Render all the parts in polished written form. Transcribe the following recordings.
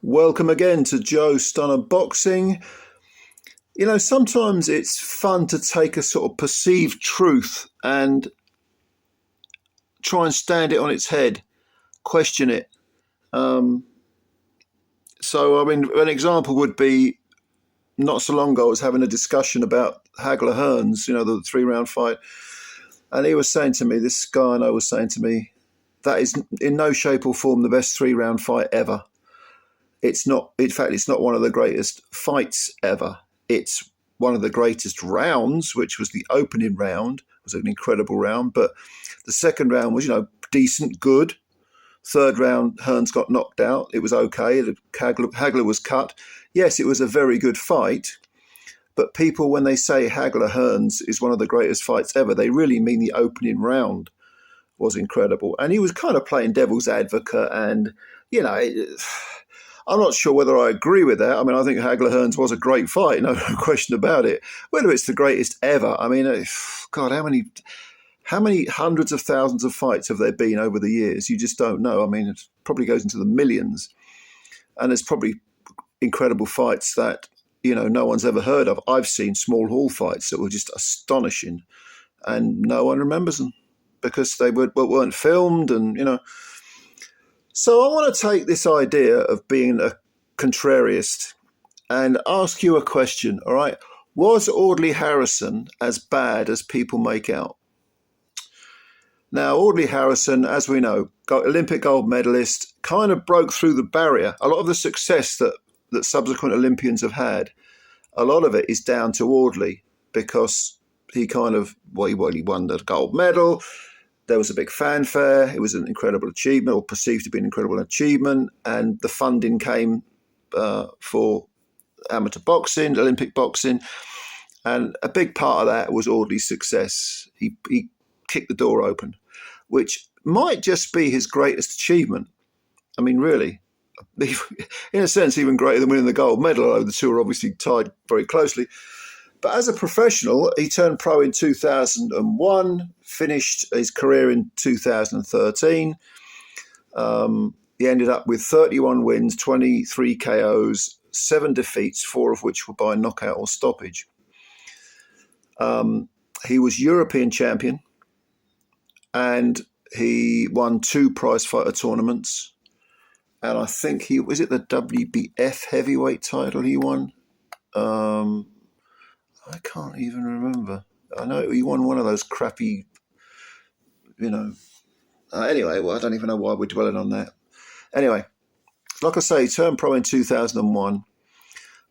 Welcome again to Joe Stunner Boxing. Sometimes it's fun to take a sort of perceived truth and try and stand it on its head, question it. Um, an example would be not so long ago, I was having a discussion about Hagler Hearns, the 3 round fight. And he was saying to me, this guy I know was saying to me, that is in no shape or form the best 3 round fight ever. It's not, in fact, it's not one of the greatest fights ever. It's one of the greatest rounds, which was the opening round, was an incredible round. But the second round was, decent, good. Third round, Hearns got knocked out. It was okay. Hagler was cut. Yes, it was a very good fight. But people, when they say Hagler Hearns is one of the greatest fights ever, they really mean the opening round was incredible. And he was kind of playing devil's advocate. And, I'm not sure whether I agree with that. I mean, I think Hagler Hearns was a great fight, no question about it. Whether it's the greatest ever, I mean, God, how many hundreds of thousands of fights have there been over the years? You just don't know. I mean, it probably goes into the millions. And there's probably incredible fights that, no one's ever heard of. I've seen small hall fights that were just astonishing, and no one remembers them because they weren't filmed and. So I want to take this idea of being a contrariist and ask you a question, all right? Was Audley Harrison as bad as people make out? Now, Audley Harrison, as we know, Olympic gold medalist, kind of broke through the barrier. A lot of the success that subsequent Olympians have had, a lot of it is down to Audley because he he won the gold medal. There was a big fanfare. It was an incredible achievement, or perceived to be an incredible achievement. And the funding came for amateur boxing, Olympic boxing. And a big part of that was Audley's success. He kicked the door open, which might just be his greatest achievement. I mean, really, in a sense, even greater than winning the gold medal, although the two are obviously tied very closely. But as a professional, he turned pro in 2001, finished his career in 2013. He ended up with 31 wins, 23 KOs, 7 defeats, 4 of which were by knockout or stoppage. He was European champion, and he won 2 prize fighter tournaments. And I think was it the WBF heavyweight title he won? I can't even remember. I know he won one of those crappy, anyway, well, I don't even know why we're dwelling on that. Anyway, like I say, he turned pro in 2001,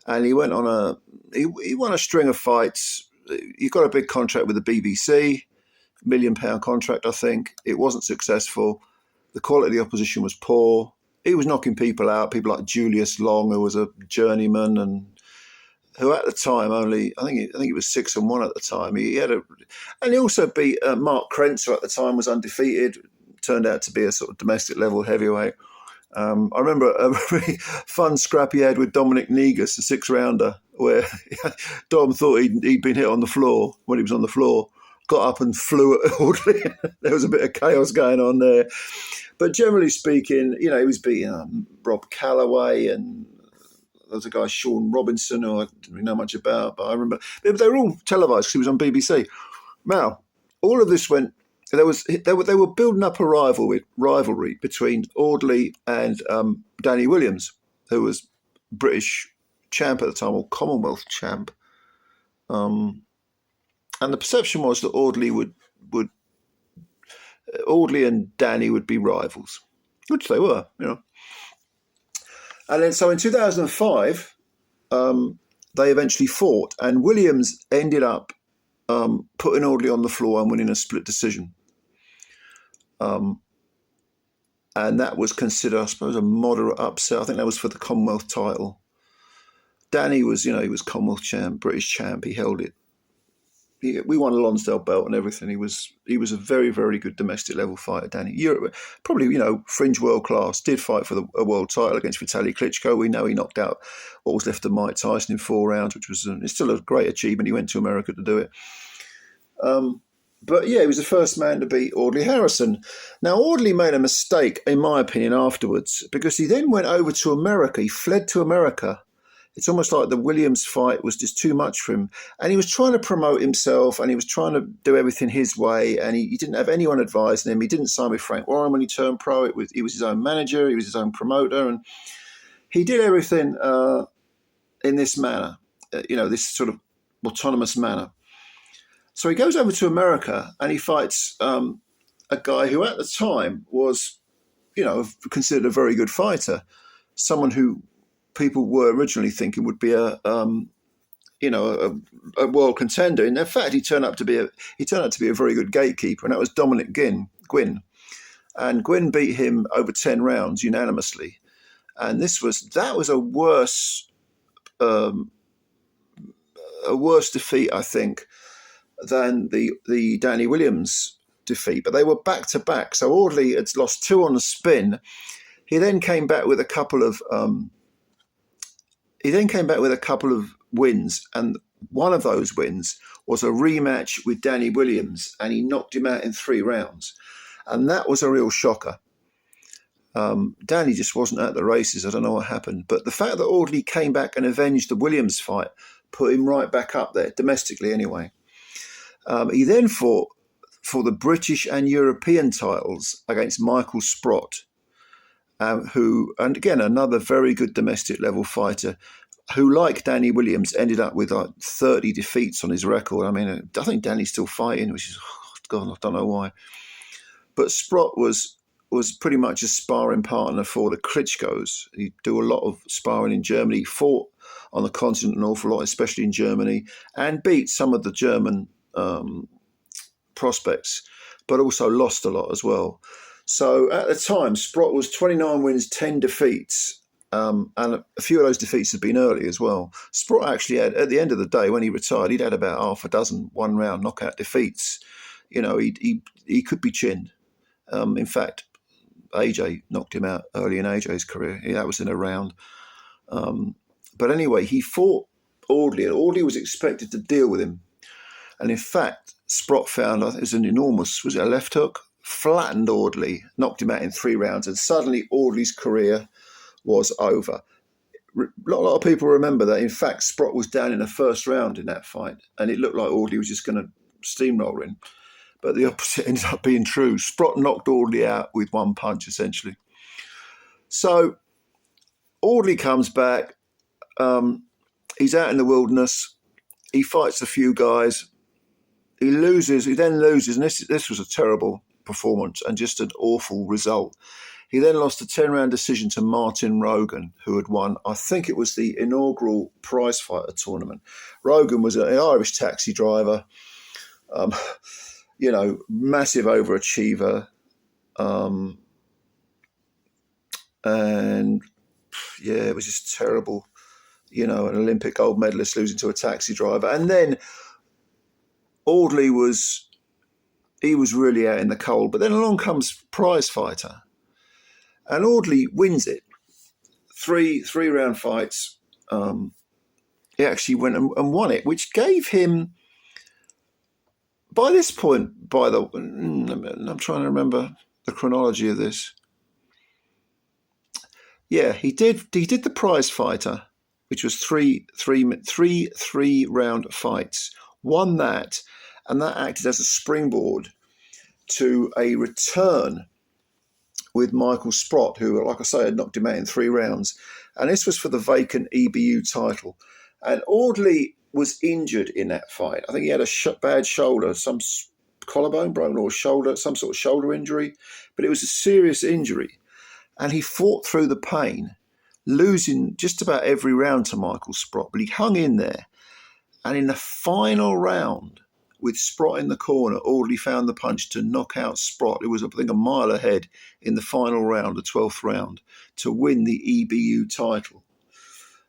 and he went on he won a string of fights. He got a big contract with the BBC, £1 million contract, I think. It wasn't successful. The quality of the opposition was poor. He was knocking people out, people like Julius Long, who was a journeyman, and who at the time I think he was 6-1 at the time. And he also beat Mark Krentz, who at the time was undefeated. Turned out to be a sort of domestic level heavyweight. I remember a really fun scrap he had with Dominic Negus, a 6-rounder, where Dom thought he'd been hit on the floor when he was on the floor. Got up and flew at Audley. There was a bit of chaos going on there. But generally speaking, he was beating Rob Calloway, and there was a guy, Sean Robinson, who I didn't really know much about, but I remember they were all televised because he was on BBC. Now, all of this went. They were building up a rivalry between Audley and Danny Williams, who was British champ at the time, or Commonwealth champ. And the perception was that Audley and Danny would be rivals, which they were, And then, so in 2005, they eventually fought, and Williams ended up putting Audley on the floor and winning a split decision. And that was considered, I suppose, a moderate upset. I think that was for the Commonwealth title. Danny was, he was Commonwealth champ, British champ. He held it. We won a Lonsdale belt and everything. He was a very, very good domestic level fighter, Danny. Europe, probably, fringe world class. Did fight for a world title against Vitaly Klitschko. We know he knocked out what was left of Mike Tyson in 4 rounds, which was it's still a great achievement. He went to America to do it. But yeah, he was the first man to beat Audley Harrison. Now, Audley made a mistake, in my opinion, afterwards, because he then went over to America. He fled to America. It's almost like the Williams fight was just too much for him. And he was trying to promote himself, and he was trying to do everything his way, and he didn't have anyone advising him. He didn't sign with Frank Warren when he turned pro. He was his own manager. He was his own promoter. And he did everything in this manner, this sort of autonomous manner. So he goes over to America and he fights a guy who at the time was, considered a very good fighter, someone who people were originally thinking would be a world contender. And in fact, he turned out to be a very good gatekeeper, and that was Dominic Gwynn. And Gwynn beat him over 10 rounds unanimously. And that was a worse defeat, I think, than the Danny Williams defeat. But they were back to back. So Audley had lost 2 on the spin. He then came back with a couple of wins, and one of those wins was a rematch with Danny Williams, and he knocked him out in 3 rounds. And that was a real shocker. Danny just wasn't at the races. I don't know what happened. But the fact that Audley came back and avenged the Williams fight put him right back up there, domestically anyway. He then fought for the British and European titles against Michael Sprott, who, and again, another very good domestic level fighter, who, like Danny Williams, ended up with like 30 defeats on his record. I mean, I think Danny's still fighting, which is, God, I don't know why. But Sprott was pretty much a sparring partner for the Klitschko's. He'd do a lot of sparring in Germany. He fought on the continent an awful lot, especially in Germany, and beat some of the German prospects, but also lost a lot as well. So at the time, Sprott was 29 wins, 10 defeats, and a few of those defeats had been early as well. Sprott actually had, at the end of the day, when he retired, he'd had about half a dozen one-round knockout defeats. He could be chinned. In fact, AJ knocked him out early in AJ's career. That was in a round. But anyway, he fought Audley, and Audley was expected to deal with him. And in fact, Sprott found, it was an enormous, was it a left hook? Flattened Audley, knocked him out in 3 rounds, and suddenly Audley's career was over. A lot of people remember that, in fact, Sprott was down in the first round in that fight, and it looked like Audley was just going to steamroll him. But the opposite ended up being true. Sprott knocked Audley out with one punch, essentially. So Audley comes back. He's out in the wilderness. He fights a few guys. He then loses, and this was a terrible performance and just an awful result. He then lost a 10-round decision to Martin Rogan, who had won, I think it was the inaugural prizefighter tournament. Rogan was an Irish taxi driver, massive overachiever, and it was just terrible. An Olympic gold medalist losing to a taxi driver. And then Audley was really out in the cold. But then along comes prizefighter, and Audley wins it. Three-round fights. He actually went and won it, which gave him, by this point, I'm trying to remember the chronology of this. Yeah, he did the prizefighter, which was three-round fights. Won that, and that acted as a springboard to a return with Michael Sprott, who, like I say, had knocked him out in 3 rounds. And this was for the vacant EBU title. And Audley was injured in that fight. I think he had a bad shoulder, some collarbone broken or shoulder, some sort of shoulder injury. But it was a serious injury. And he fought through the pain, losing just about every round to Michael Sprott. But he hung in there. And in the final round, with Sprott in the corner, Audley found the punch to knock out Sprott. It was, I think, a mile ahead in the final round, the 12th round, to win the EBU title.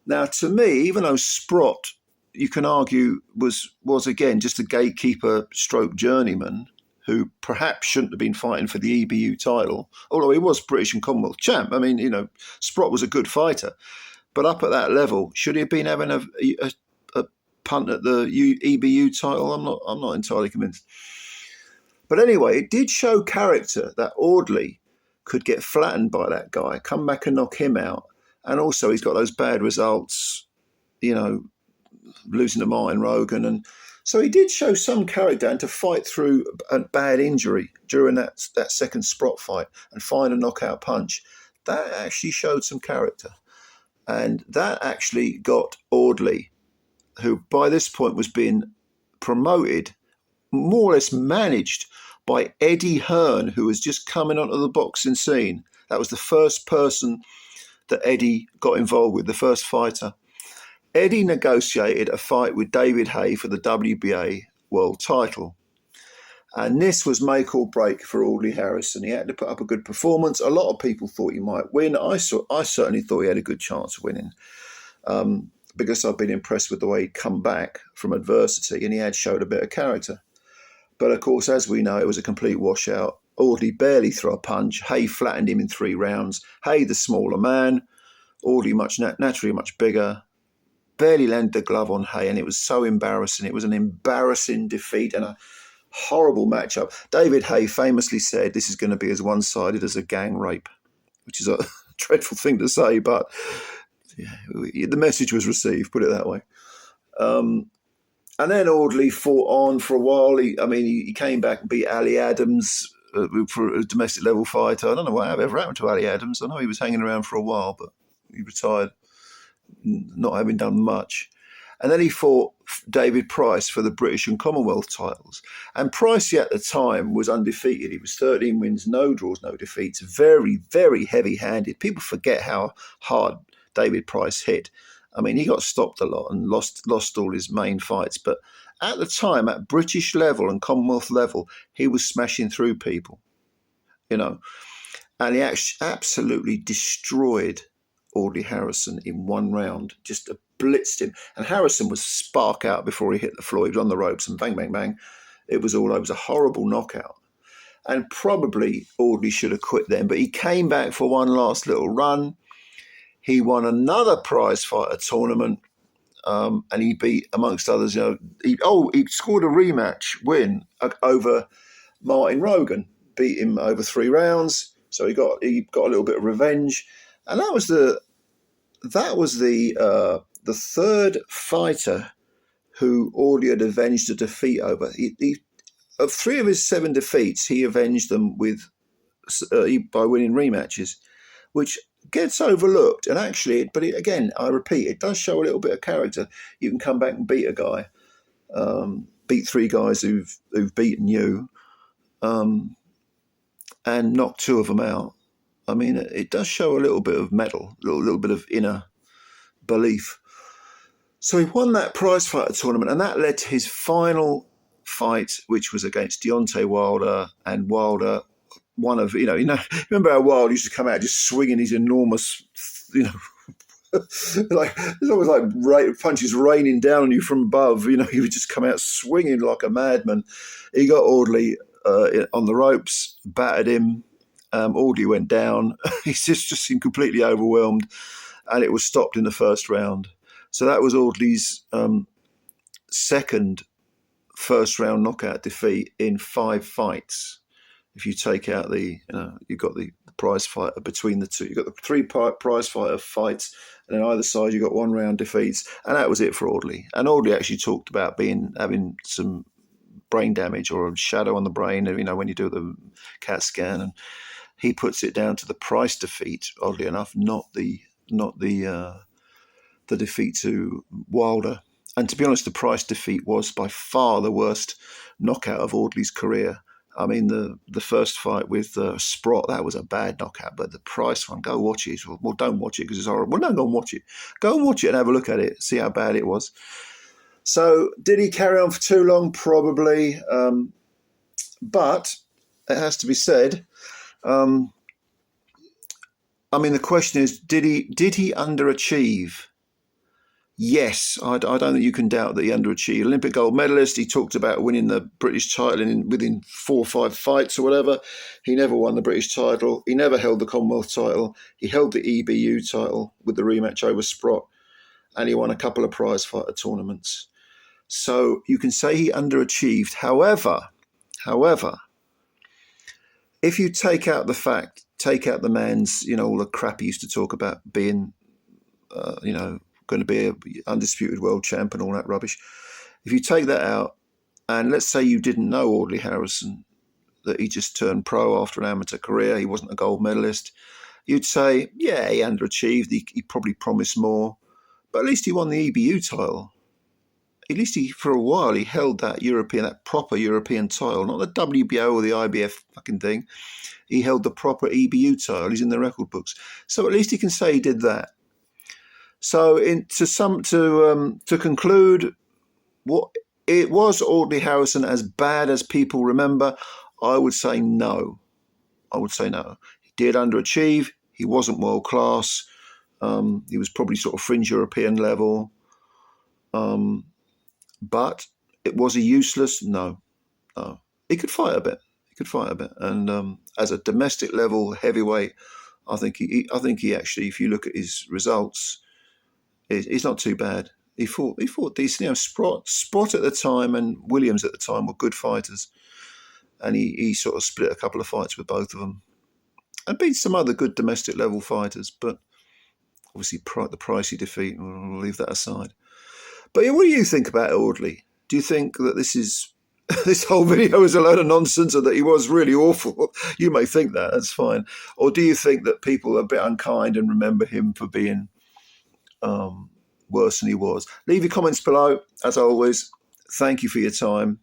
Now, to me, even though Sprott, you can argue, was again just a gatekeeper stroke journeyman who perhaps shouldn't have been fighting for the EBU title, although he was British and Commonwealth champ. I mean, Sprott was a good fighter. But up at that level, should he have been having a punt at the EBU title? I'm not entirely convinced. But anyway, it did show character that Audley could get flattened by that guy, come back and knock him out. And also he's got those bad results, losing to Martin Rogan. And so he did show some character, and to fight through a bad injury during that second Sprott fight and find a knockout punch, that actually showed some character. And that actually got Audley, who by this point was being promoted, more or less managed by Eddie Hearn, who was just coming onto the boxing scene. That was the first person that Eddie got involved with, the first fighter. Eddie negotiated a fight with David Haye for the WBA world title. And this was make or break for Audley Harrison. He had to put up a good performance. A lot of people thought he might win. I certainly thought he had a good chance of winning, because I've been impressed with the way he'd come back from adversity, and he had showed a bit of character. But of course, as we know, it was a complete washout. Audley barely threw a punch. Haye flattened him in 3 rounds. Haye, the smaller man, Audley naturally much bigger, barely landed the glove on Haye, and it was so embarrassing. It was an embarrassing defeat and a horrible matchup. David Haye famously said this is going to be as one-sided as a gang rape, which is a dreadful thing to say, but yeah, the message was received, put it that way. And then Audley fought on for a while. He came back and beat Ali Adams for a domestic level fighter. I don't know what ever happened to Ali Adams. I know he was hanging around for a while, but he retired, not having done much. And then he fought David Price for the British and Commonwealth titles. And Pricey at the time was undefeated. He was 13 wins, no draws, no defeats. Very, very heavy-handed. People forget how hard David Price hit. I mean, he got stopped a lot and lost all his main fights. But at the time, at British level and Commonwealth level, he was smashing through people, and he actually absolutely destroyed Audley Harrison in 1 round, just blitzed him. And Harrison was spark out before he hit the floor. He was on the ropes and bang, bang, bang. It was all over. It was a horrible knockout. And probably Audley should have quit then, but he came back for one last little run. He won another prize fighter tournament, and he beat, amongst others, he scored a rematch win over Martin Rogan, beat him over 3 rounds. So he got a little bit of revenge, and that was the third fighter who Audley had avenged a defeat over. Of 3 of his 7 defeats, he avenged them by winning rematches, which gets overlooked. And actually, again, I repeat, it does show a little bit of character. You can come back and beat a guy, beat 3 guys who've beaten you, and knock 2 of them out. I mean, it does show a little bit of mettle, a little bit of inner belief. So he won that prize fighter tournament, and that led to his final fight, which was against Deontay Wilder. And Wilder, remember how Wilder used to come out just swinging these enormous, like it's almost like punches raining down on you from above. He would just come out swinging like a madman. He got Audley on the ropes, battered him. Audley went down. He just seemed completely overwhelmed, and it was stopped in the first round. So that was Audley's second first-round knockout defeat in 5 fights. If you take out you've got the prize fighter between the two. You've got the 3 prize fighter fights, and then either side you've got 1-round defeats. And that was it for Audley. And Audley actually talked about having some brain damage or a shadow on the brain, when you do the CAT scan. And he puts it down to the Price defeat, oddly enough, not the defeat to Wilder. And to be honest, the Price defeat was by far the worst knockout of Audley's career. I mean, the first fight with Sprott, that was a bad knockout, but the Price one, go watch it. Well, don't watch it because it's horrible. Well, no, go and watch it. Go and watch it and have a look at it, see how bad it was. So did he carry on for too long? Probably. But it has to be said, the question is, did he underachieve? Yes, I don't think you can doubt that he underachieved. Olympic gold medalist, he talked about winning the British title within 4 or 5 fights or whatever. He never won the British title. He never held the Commonwealth title. He held the EBU title with the rematch over Sprott, and he won a couple of prize fighter tournaments. So you can say he underachieved. However, if you take out the man's, all the crap he used to talk about being, going to be a undisputed world champ and all that rubbish. If you take that out, and let's say you didn't know Audley Harrison, that he just turned pro after an amateur career, he wasn't a gold medalist, you'd say, yeah, he underachieved, he probably promised more, but at least he won the EBU title. At least for a while, he held that proper European title, not the WBO or the IBF fucking thing. He held the proper EBU title. He's in the record books. So at least he can say he did that. So to conclude, was Audley Harrison as bad as people remember? I would say no. He did underachieve. He wasn't world class. He was probably sort of fringe European level. But it was a useless no. He could fight a bit. And as a domestic level heavyweight, I think he actually, if you look at his results, he's not too bad. He fought decent. Sprott at the time and Williams at the time were good fighters, and he sort of split a couple of fights with both of them, and beat some other good domestic level fighters. But obviously, the pricey defeat, we'll leave that aside. But yeah, what do you think about Audley? Do you think that this whole video is a load of nonsense, or that he was really awful? You may think that. That's fine. Or do you think that people are a bit unkind and remember him for being worse than he was? Leave your comments below. As always, thank you for your time.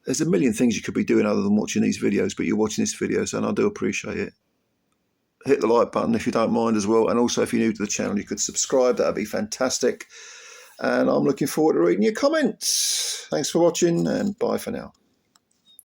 There's a million things you could be doing other than watching these videos, but you're watching this video, so I do appreciate it. Hit the like button if you don't mind as well. And also, if you're new to the channel, you could subscribe. That would be fantastic. And I'm looking forward to reading your comments. Thanks for watching, and bye for now.